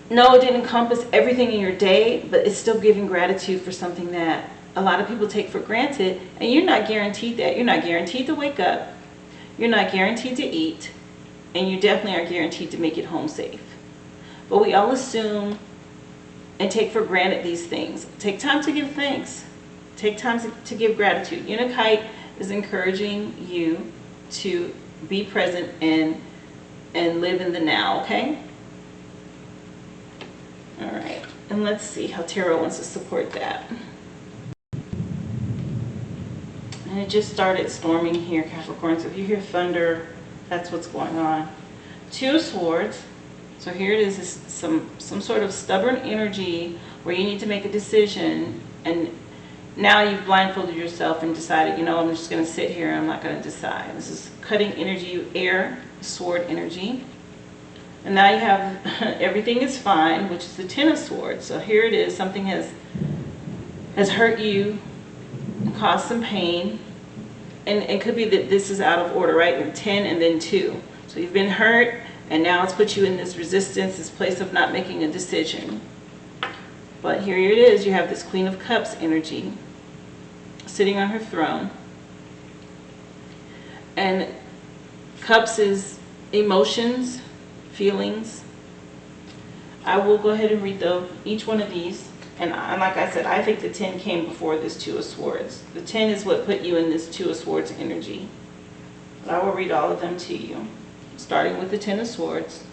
No, it didn't encompass everything in your day, but it's still giving gratitude for something that a lot of people take for granted, and you're not guaranteed that. You're not guaranteed to wake up, you're not guaranteed to eat, and you definitely are guaranteed to make it home safe. But we all assume and take for granted these things. Take time to give thanks. Take time to give gratitude. Untitled is encouraging you to be present and live in the now, okay? All right, and let's see how Tarot wants to support that. And it just started storming here, Capricorn. So if you hear thunder, that's what's going on. Two of Swords. So here it is some sort of stubborn energy where you need to make a decision, and now you've blindfolded yourself and decided, you know, I'm just going to sit here and I'm not going to decide. This is cutting energy, air, sword energy. And now you have everything is fine, which is the Ten of Swords. So here it is, something has hurt you, caused some pain, and it could be that this is out of order, right? And 10 and then 2. So you've been hurt, and now it's put you in this resistance, this place of not making a decision. But here it is, you have this Queen of Cups energy sitting on her throne. And Cups is emotions, feelings. I will go ahead and read each one of these. And like I said, I think the 10 came before this Two of Swords. The 10 is what put you in this Two of Swords energy. But I will read all of them to you, starting with the Ten of Swords.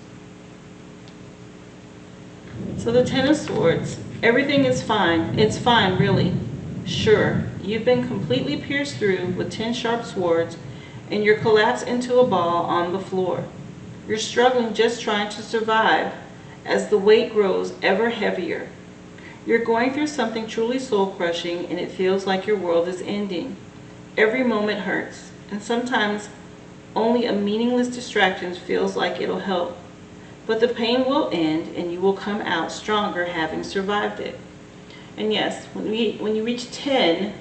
So the Ten of Swords, everything is fine. It's fine, really. Sure, you've been completely pierced through with 10 sharp swords, and you're collapsed into a ball on the floor. You're struggling, just trying to survive as the weight grows ever heavier. You're going through something truly soul-crushing, and it feels like your world is ending. Every moment hurts, and sometimes only a meaningless distraction feels like it'll help. But the pain will end, and you will come out stronger having survived it. And yes, when you reach 10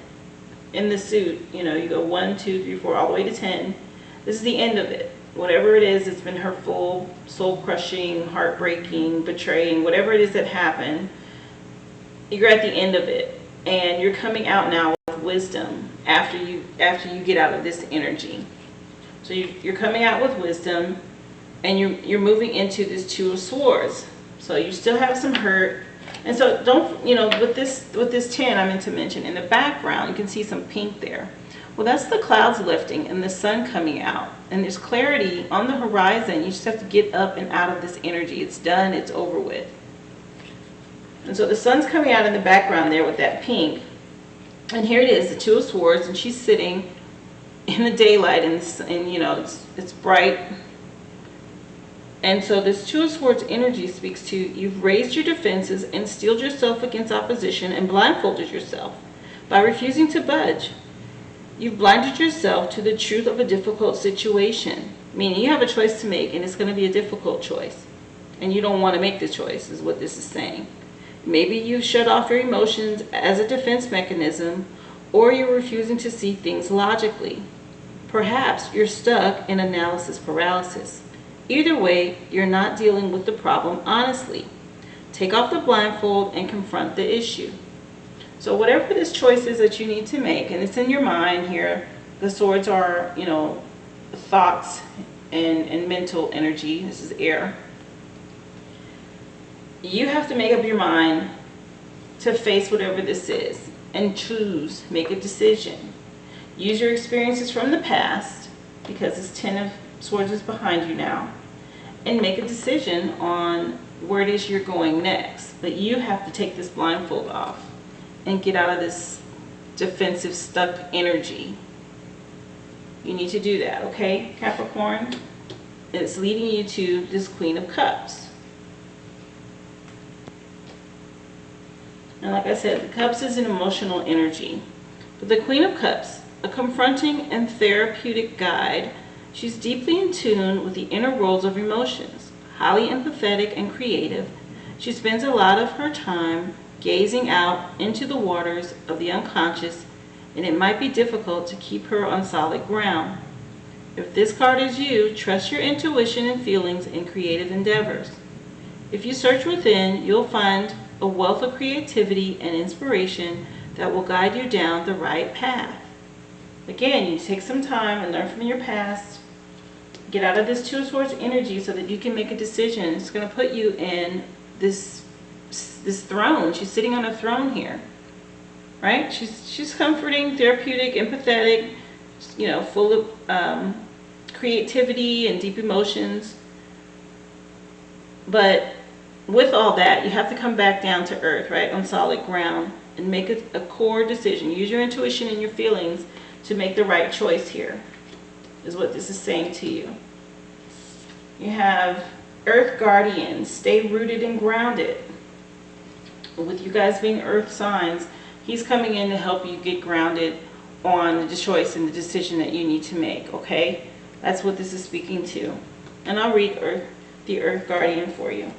in the suit, you know, you go 1, 2, 3, 4, all the way to 10. This is the end of it. Whatever it is, it's been hurtful, soul-crushing, heartbreaking, betraying, whatever it is that happened, you're at the end of it. And you're coming out now with wisdom after you get out of this energy. So you're coming out with wisdom, and you're moving into this Two of Swords. So you still have some hurt. And so don't, you know, with this 10, I meant to mention, in the background, you can see some pink there. Well, that's the clouds lifting and the sun coming out. And there's clarity on the horizon. You just have to get up and out of this energy. It's done. It's over with. And so the sun's coming out in the background there with that pink. And here it is, the Two of Swords, and she's sitting in the daylight, and you know, it's bright. And so this Two of Swords energy speaks to you've raised your defenses and steeled yourself against opposition and blindfolded yourself by refusing to budge. You've blinded yourself to the truth of a difficult situation, meaning you have a choice to make, and it's going to be a difficult choice. And you don't want to make the choice, is what this is saying. Maybe you've shut off your emotions as a defense mechanism, or you're refusing to see things logically. Perhaps you're stuck in analysis paralysis. Either way, you're not dealing with the problem honestly. Take off the blindfold and confront the issue. So whatever this choice is that you need to make, and it's in your mind here, the swords are, you know, thoughts and mental energy. This is air. You have to make up your mind to face whatever this is and choose, make a decision. Use your experiences from the past, because this Ten of Swords is behind you now, and make a decision on where it is you're going next. But you have to take this blindfold off and get out of this defensive, stuck energy. You need to do that, okay, Capricorn? It's leading you to this Queen of Cups. And like I said, the Cups is an emotional energy. But the Queen of Cups, a confronting and therapeutic guide, she's deeply in tune with the inner worlds of emotions, highly empathetic and creative. She spends a lot of her time gazing out into the waters of the unconscious, and it might be difficult to keep her on solid ground. If this card is you, trust your intuition and feelings in creative endeavors. If you search within, you'll find a wealth of creativity and inspiration that will guide you down the right path. Again, you take some time and learn from your past. Get out of this Two of Swords energy so that you can make a decision. It's going to put you in this throne. She's sitting on a throne here, right? She's comforting, therapeutic, empathetic, you know, full of creativity and deep emotions. But with all that, you have to come back down to earth, right, on solid ground, and make a core decision. Use your intuition and your feelings to make the right choice here, is what this is saying to you. You have Earth Guardian, stay rooted and grounded. With you guys being earth signs, he's coming in to help you get grounded on the choice and the decision that you need to make, okay? That's what this is speaking to. And I'll read the Earth Guardian for you.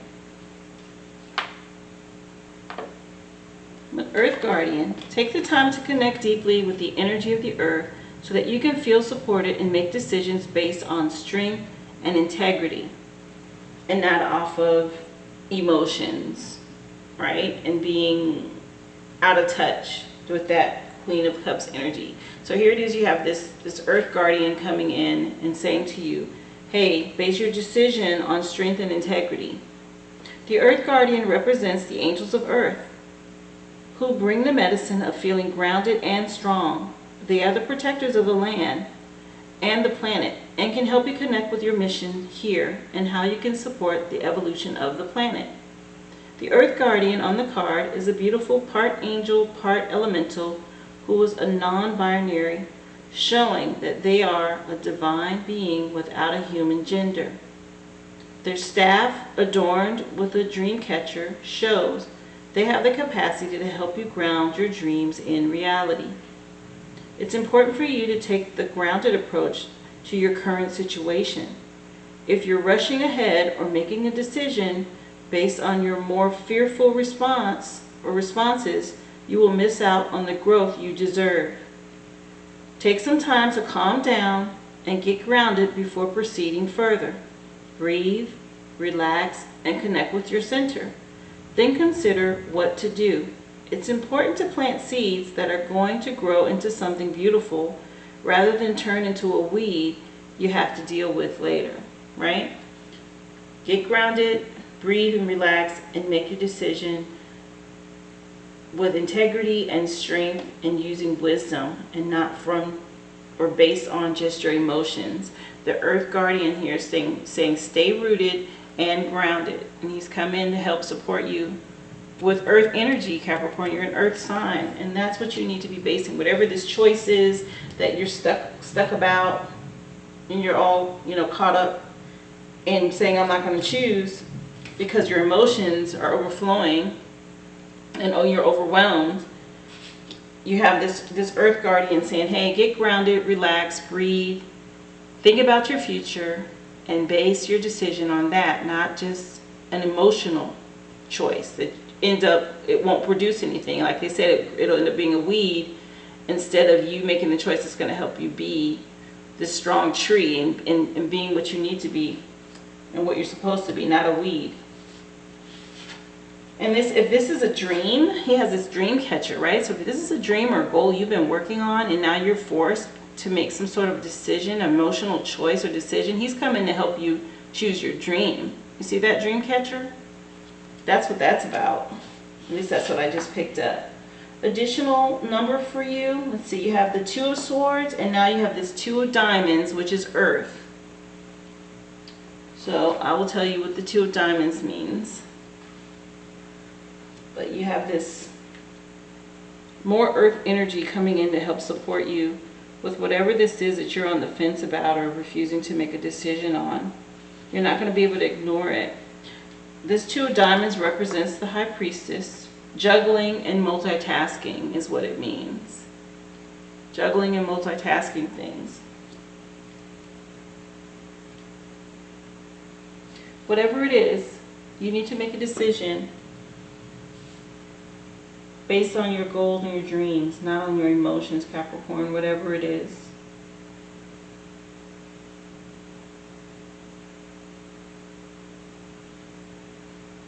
With Earth Guardian, take the time to connect deeply with the energy of the earth so that you can feel supported and make decisions based on strength and integrity and not off of emotions, right? And being out of touch with that Queen of Cups energy. So here it is, you have this Earth Guardian coming in and saying to you, hey, base your decision on strength and integrity. The Earth Guardian represents the angels of Earth, who bring the medicine of feeling grounded and strong. They are the protectors of the land and the planet and can help you connect with your mission here and how you can support the evolution of the planet. The Earth Guardian on the card is a beautiful part angel, part elemental, who is a non-binary, showing that they are a divine being without a human gender. Their staff, adorned with a dream catcher, shows they have the capacity to help you ground your dreams in reality. It's important for you to take the grounded approach to your current situation. If you're rushing ahead or making a decision based on your more fearful response or responses, you will miss out on the growth you deserve. Take some time to calm down and get grounded before proceeding further. Breathe, relax, and connect with your center. Then consider what to do. It's important to plant seeds that are going to grow into something beautiful rather than turn into a weed you have to deal with later, right? Get grounded, breathe and relax, and make your decision with integrity and strength and using wisdom and not from or based on just your emotions. The Earth Guardian here is saying stay rooted and grounded, and he's come in to help support you with earth energy. Capricorn, you're an earth sign, and that's what you need to be basing whatever this choice is that you're stuck about, and you're all caught up in saying I'm not going to choose because your emotions are overflowing and you're overwhelmed. You have this Earth Guardian saying, hey, get grounded, relax, breathe, think about your future, and base your decision on that, not just an emotional choice that it won't produce anything. Like they said, it'll end up being a weed instead of you making the choice that's going to help you be this strong tree and being what you need to be and what you're supposed to be, not a weed. And if this is a dream, he has this dream catcher, right? So if this is a dream or goal you've been working on and now you're forced to make some sort of decision, emotional choice or decision, he's coming to help you choose your dream. You see that dream catcher? That's what that's about. At least that's what I just picked up. Additional number for you, let's see, you have the Two of Swords and now you have this Two of Diamonds, which is Earth. So I will tell you what the Two of Diamonds means. But you have this more earth energy coming in to help support you with whatever this is that you're on the fence about or refusing to make a decision on. You're not going to be able to ignore it. This Two of Diamonds represents the High Priestess. Juggling and multitasking is what it means. Juggling and multitasking things. Whatever it is, you need to make a decision based on your goals and your dreams, not on your emotions, Capricorn, whatever it is.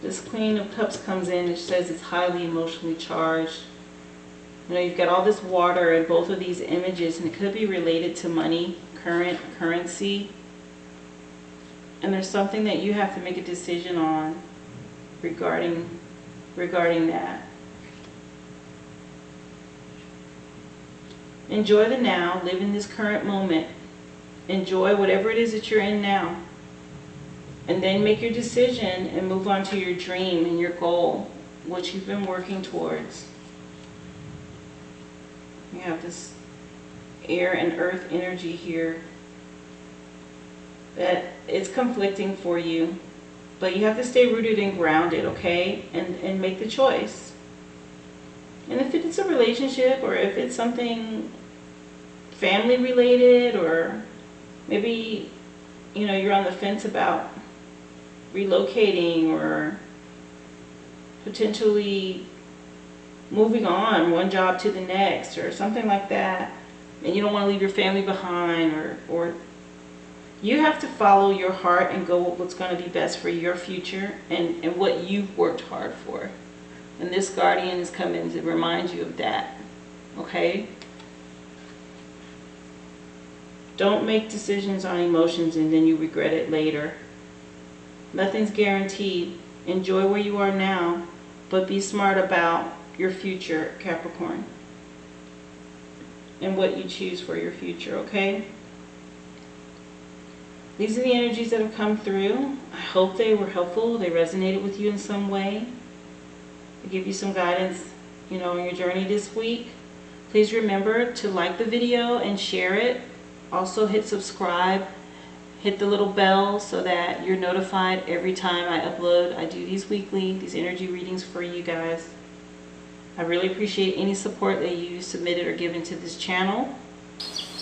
This Queen of Cups comes in and says it's highly emotionally charged. You've got all this water in both of these images, and it could be related to money, currency. And there's something that you have to make a decision on regarding that. Enjoy the now. Live in this current moment. Enjoy whatever it is that you're in now. And then make your decision and move on to your dream and your goal, what you've been working towards. You have this air and earth energy here that it's conflicting for you, but you have to stay rooted and grounded, okay? And make the choice. And if it's a relationship, or if it's something family related, or maybe, you know, you're on the fence about relocating or potentially moving on one job to the next or something like that, and you don't want to leave your family behind, or you have to follow your heart and go with what's going to be best for your future and what you've worked hard for. And this guardian is coming to remind you of that, okay? Don't make decisions on emotions and then you regret it later. Nothing's guaranteed. Enjoy where you are now, but be smart about your future, Capricorn, and what you choose for your future, okay? These are the energies that have come through. I hope they were helpful. They resonated with you in some way. They give you some guidance, you know, on your journey this week. Please remember to like the video and share it. Also hit subscribe. Hit the little bell so that you're notified every time I upload. I do these weekly, these energy readings for you guys. I really appreciate any support that you submitted or given to this channel.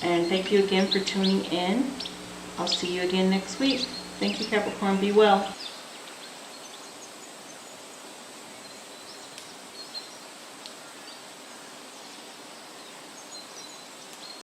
And thank you again for tuning in. I'll see you again next week. Thank you, Capricorn. Be well.